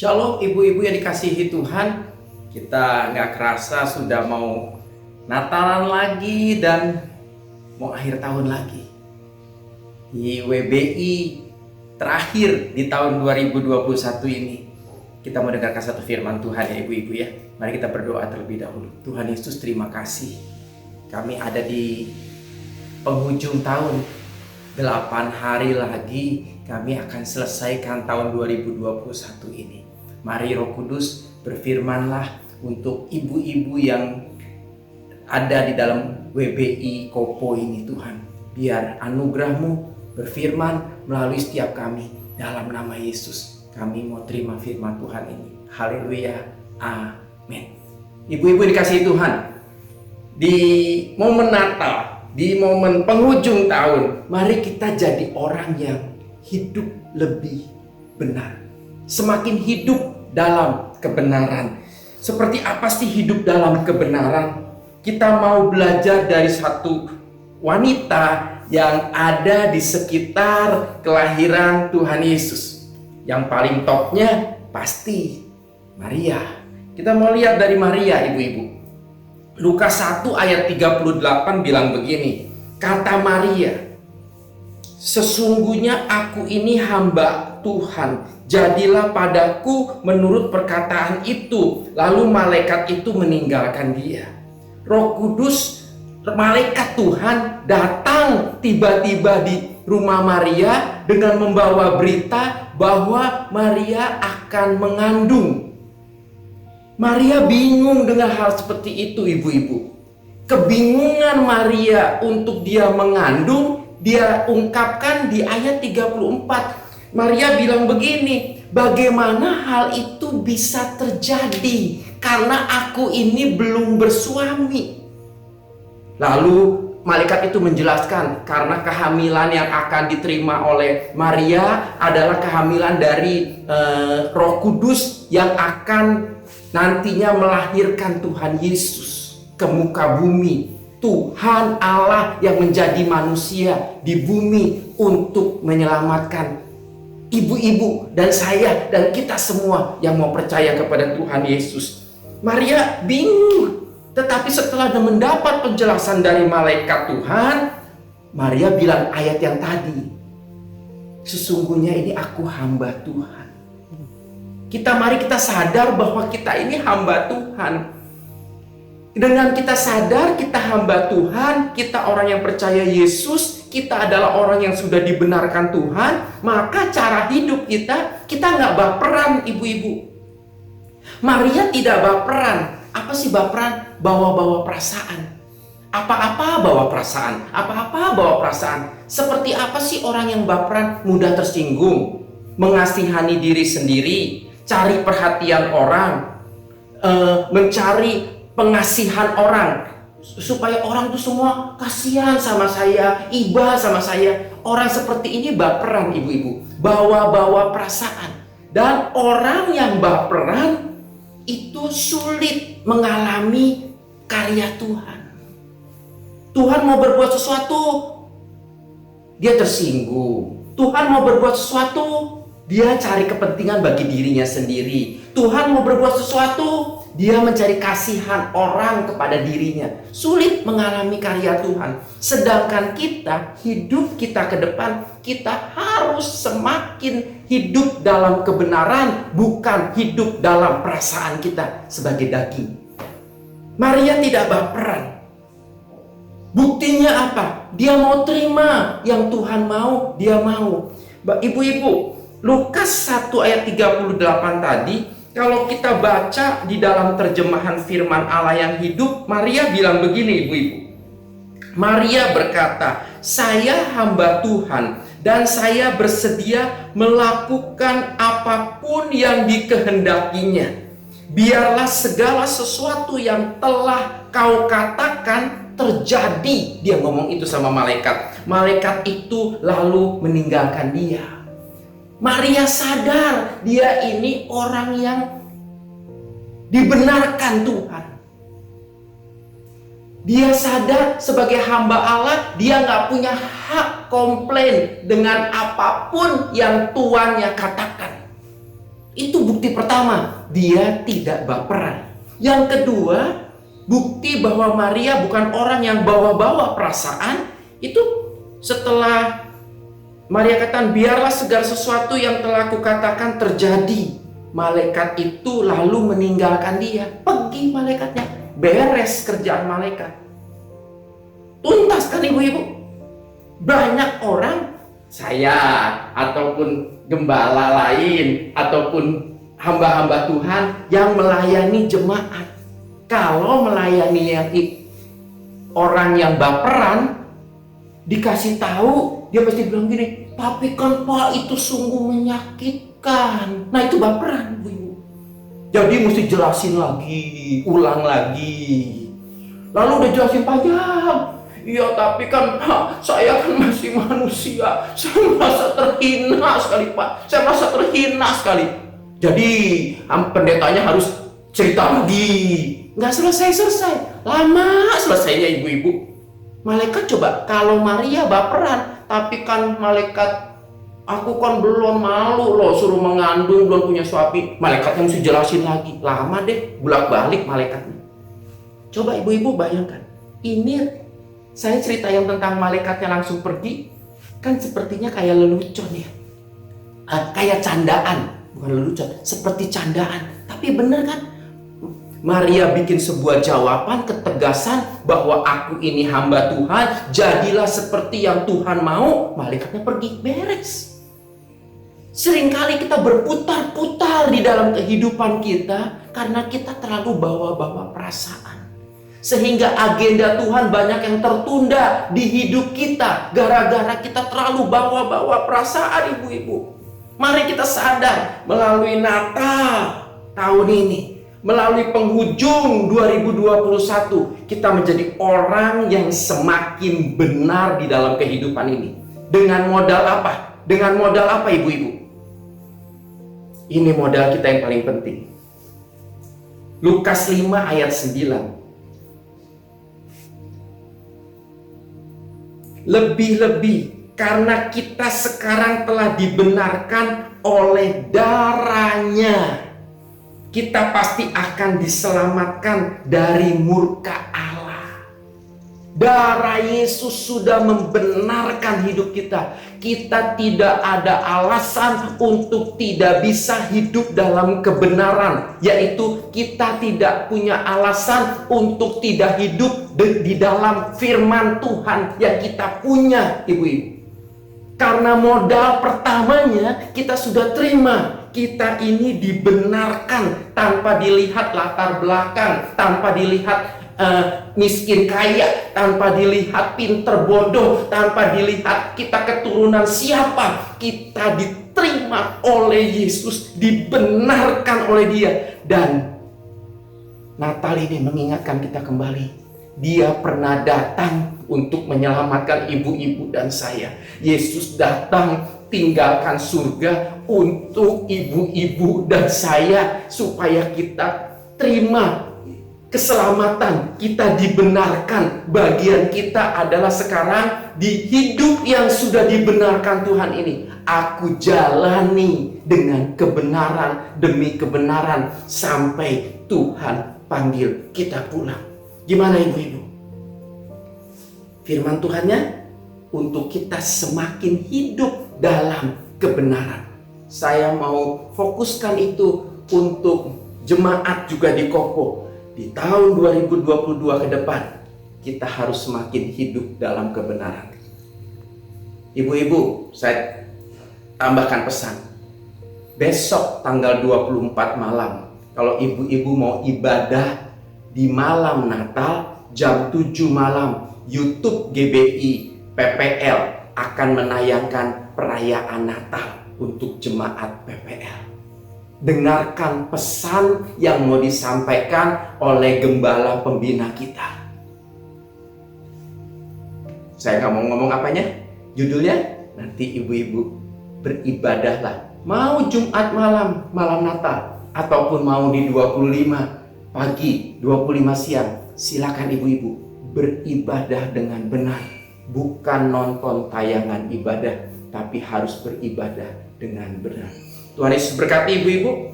Shalom ibu-ibu yang dikasihi Tuhan. Kita nggak kerasa sudah mau Natalan lagi dan mau akhir tahun lagi. Di WBI terakhir di tahun 2021 ini, kita mau dengarkan satu firman Tuhan ya ibu-ibu ya. Mari kita berdoa terlebih dahulu. Tuhan Yesus, terima kasih. Kami ada di penghujung tahun. 8 hari lagi kami akan selesaikan tahun 2021 ini. Mari Roh Kudus berfirmanlah untuk ibu-ibu yang ada di dalam WBI Kopo ini Tuhan. Biar anugerah-Mu berfirman melalui setiap kami. Dalam nama Yesus kami mau terima firman Tuhan ini. Haleluya, amin. Ibu-ibu dikasihi Tuhan, di momen Natal, di momen penghujung tahun, mari kita jadi orang yang hidup lebih benar. Semakin hidup dalam kebenaran. Seperti apa sih hidup dalam kebenaran? Kita mau belajar dari satu wanita yang ada di sekitar kelahiran Tuhan Yesus. Yang paling topnya pasti Maria. Kita mau lihat dari Maria ibu-ibu. Lukas 1 ayat 38 bilang begini. Kata Maria, "Sesungguhnya aku ini hamba Tuhan, jadilah padaku menurut perkataan itu." Lalu malaikat itu meninggalkan dia. Roh Kudus, malaikat Tuhan datang tiba-tiba di rumah Maria dengan membawa berita bahwa Maria akan mengandung. Maria bingung dengan hal seperti itu ibu-ibu. Kebingungan Maria untuk dia mengandung, dia ungkapkan di ayat 34. Maria bilang begini, "Bagaimana hal itu bisa terjadi? Karena aku ini belum bersuami." Lalu malaikat itu menjelaskan, karena kehamilan yang akan diterima oleh Maria adalah kehamilan dari Roh Kudus yang akan nantinya melahirkan Tuhan Yesus ke muka bumi. Tuhan Allah yang menjadi manusia di bumi untuk menyelamatkan ibu-ibu dan saya dan kita semua yang mau percaya kepada Tuhan Yesus. Maria bingung, tetapi setelah mendapat penjelasan dari malaikat Tuhan, Maria bilang ayat yang tadi, "Sesungguhnya ini aku hamba Tuhan." Mari kita sadar bahwa kita ini hamba Tuhan. Dengan kita sadar kita hamba Tuhan, kita orang yang percaya Yesus, kita adalah orang yang sudah dibenarkan Tuhan, maka cara hidup kita nggak baperan ibu-ibu. Maria tidak baperan. Apa sih baperan? Bawa-bawa perasaan. Apa-apa bawa perasaan. Apa-apa bawa perasaan. Seperti apa sih orang yang baperan? Mudah tersinggung, mengasihani diri sendiri, cari perhatian orang, mencari pengasihan orang, supaya orang tuh semua kasihan sama saya, iba sama saya. Orang seperti ini baperan ibu-ibu, bawa-bawa perasaan. Dan orang yang baperan itu sulit mengalami karya Tuhan. Tuhan mau berbuat sesuatu, dia tersinggung. Tuhan mau berbuat sesuatu, dia cari kepentingan bagi dirinya sendiri. Tuhan mau berbuat sesuatu, dia mencari kasihan orang kepada dirinya. Sulit mengalami karya Tuhan. Sedangkan kita, hidup kita ke depan, kita harus semakin hidup dalam kebenaran, bukan hidup dalam perasaan kita sebagai daging. Maria tidak baperan. Buktinya apa? Dia mau terima yang Tuhan mau, dia mau. Ibu-ibu, Lukas 1 ayat 38 tadi, kalau kita baca di dalam terjemahan firman Allah yang hidup, Maria bilang begini ibu-ibu. Maria berkata, "Saya hamba Tuhan dan saya bersedia melakukan apapun yang dikehendakinya. Biarlah segala sesuatu yang telah kau katakan terjadi." Dia ngomong itu sama malaikat. Malaikat itu lalu meninggalkan dia. Maria sadar dia ini orang yang dibenarkan Tuhan. Dia sadar sebagai hamba Allah, dia nggak punya hak komplain dengan apapun yang tuannya katakan. Itu bukti pertama, dia tidak baperan. Yang kedua, bukti bahwa Maria bukan orang yang bawa-bawa perasaan, itu setelah Maria katakan, biarlah segala sesuatu yang telah kukatakan terjadi. Malaikat itu lalu meninggalkan dia. Pergi malaikatnya. Beres kerjaan malaikat. Tuntas kan ibu-ibu? Banyak orang, saya ataupun gembala lain ataupun hamba-hamba Tuhan yang melayani jemaat. Kalau melayani orang yang baperan, dikasih tahu, dia pasti bilang gini, tapi kan Pak itu sungguh menyakitkan. Nah itu baperan, ibu. Jadi mesti jelasin lagi, ulang lagi. Lalu udah jelasin panjang. Iya tapi kan Pak, saya kan masih manusia. Saya merasa terhina sekali Pak. Saya merasa terhina sekali. Jadi pendetanya harus cerita lagi. Nggak selesai-selesai. Lama selesainya ibu-ibu. Malaikat coba, kalau Maria baperan, tapi kan malaikat, aku kan belum malu loh suruh mengandung, belum punya suami. Malaikatnya mesti jelasin lagi. Lama deh, bolak-balik malaikatnya. Coba ibu-ibu bayangkan, ini saya cerita yang tentang malaikatnya langsung pergi, kan sepertinya kayak lelucon ya. Kayak candaan, bukan lelucon, seperti candaan. Tapi benar kan? Maria bikin sebuah jawaban ketegasan bahwa aku ini hamba Tuhan, jadilah seperti yang Tuhan mau. Malaikatnya pergi, beres. Seringkali kita berputar-putar di dalam kehidupan kita karena kita terlalu bawa-bawa perasaan. Sehingga agenda Tuhan banyak yang tertunda di hidup kita gara-gara kita terlalu bawa-bawa perasaan, ibu-ibu. Mari kita sadar melalui Natal tahun ini, melalui penghujung 2021, kita menjadi orang yang semakin benar di dalam kehidupan ini. Dengan modal apa? Dengan modal apa ibu-ibu? Ini modal kita yang paling penting. Lukas 5 ayat 9. Lebih-lebih karena kita sekarang telah dibenarkan oleh darahnya, kita pasti akan diselamatkan dari murka Allah. Darah Yesus sudah membenarkan hidup kita. Kita tidak ada alasan untuk tidak bisa hidup dalam kebenaran. Yaitu kita tidak punya alasan untuk tidak hidup di dalam firman Tuhan yang kita punya, ibu-ibu. Karena modal pertamanya kita sudah terima. Kita ini dibenarkan tanpa dilihat latar belakang, tanpa dilihat miskin kaya, tanpa dilihat pinter bodoh, tanpa dilihat kita keturunan siapa. Kita diterima oleh Yesus, dibenarkan oleh Dia. Dan Natal ini mengingatkan kita kembali, Dia pernah datang untuk menyelamatkan ibu-ibu dan saya. Yesus datang tinggalkan surga untuk ibu-ibu dan saya supaya kita terima keselamatan, kita dibenarkan. Bagian kita adalah sekarang di hidup yang sudah dibenarkan Tuhan ini. Aku jalani dengan kebenaran demi kebenaran sampai Tuhan panggil kita pulang. Gimana ibu-ibu? Firman Tuhannya untuk kita semakin hidup dalam kebenaran. Saya mau fokuskan itu untuk jemaat juga di Kopo. Di tahun 2022 ke depan, kita harus semakin hidup dalam kebenaran. Ibu-ibu, saya tambahkan pesan. Besok tanggal 24 malam, kalau ibu-ibu mau ibadah di malam Natal, jam 7 malam, YouTube GBI PPL akan menayangkan perayaan Natal untuk jemaat PPL. Dengarkan pesan yang mau disampaikan oleh gembala pembina kita. Saya nggak mau ngomong apanya, judulnya nanti ibu-ibu beribadahlah. Mau Jumat malam, malam Natal, ataupun mau di 25 pagi, 25 siang, silakan ibu-ibu beribadah dengan benar. Bukan nonton tayangan ibadah, tapi harus beribadah dengan benar. Tuhan Yesus berkati ibu-ibu,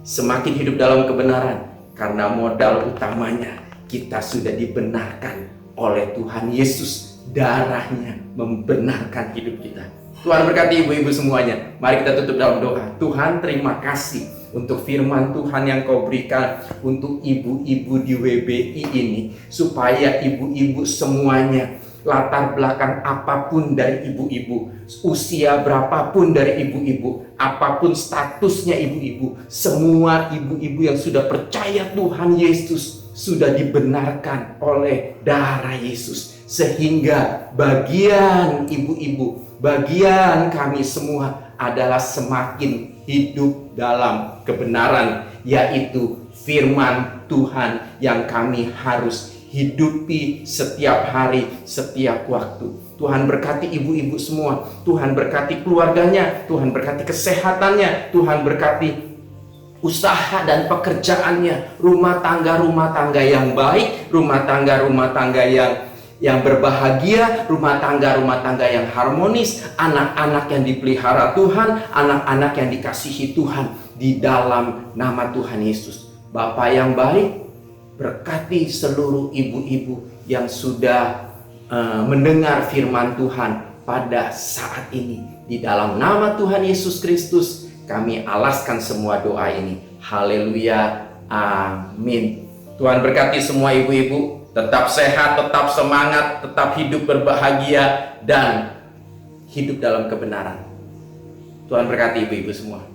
semakin hidup dalam kebenaran, karena modal utamanya kita sudah dibenarkan oleh Tuhan Yesus. Darahnya membenarkan hidup kita. Tuhan berkati ibu-ibu semuanya. Mari kita tutup dalam doa. Tuhan, terima kasih untuk firman Tuhan yang Kau berikan untuk ibu-ibu di WBI ini, supaya ibu-ibu semuanya, latar belakang apapun dari ibu-ibu, usia berapapun dari ibu-ibu, apapun statusnya ibu-ibu, semua ibu-ibu yang sudah percaya Tuhan Yesus sudah dibenarkan oleh darah Yesus, sehingga bagian ibu-ibu, bagian kami semua adalah semakin hidup dalam kebenaran, yaitu firman Tuhan yang kami harus hidupi setiap hari, setiap waktu. Tuhan berkati ibu-ibu semua. Tuhan berkati keluarganya. Tuhan berkati kesehatannya. Tuhan berkati usaha dan pekerjaannya. Rumah tangga yang baik. Rumah tangga yang berbahagia. Rumah tangga yang harmonis. Anak-anak yang dipelihara Tuhan. Anak-anak yang dikasihi Tuhan. Di dalam nama Tuhan Yesus. Bapa yang baik, berkati seluruh ibu-ibu yang sudah mendengar firman Tuhan pada saat ini. Di dalam nama Tuhan Yesus Kristus, kami alaskan semua doa ini. Haleluya. Amin. Tuhan berkati semua ibu-ibu. Tetap sehat, tetap semangat, tetap hidup berbahagia, dan hidup dalam kebenaran. Tuhan berkati ibu-ibu semua.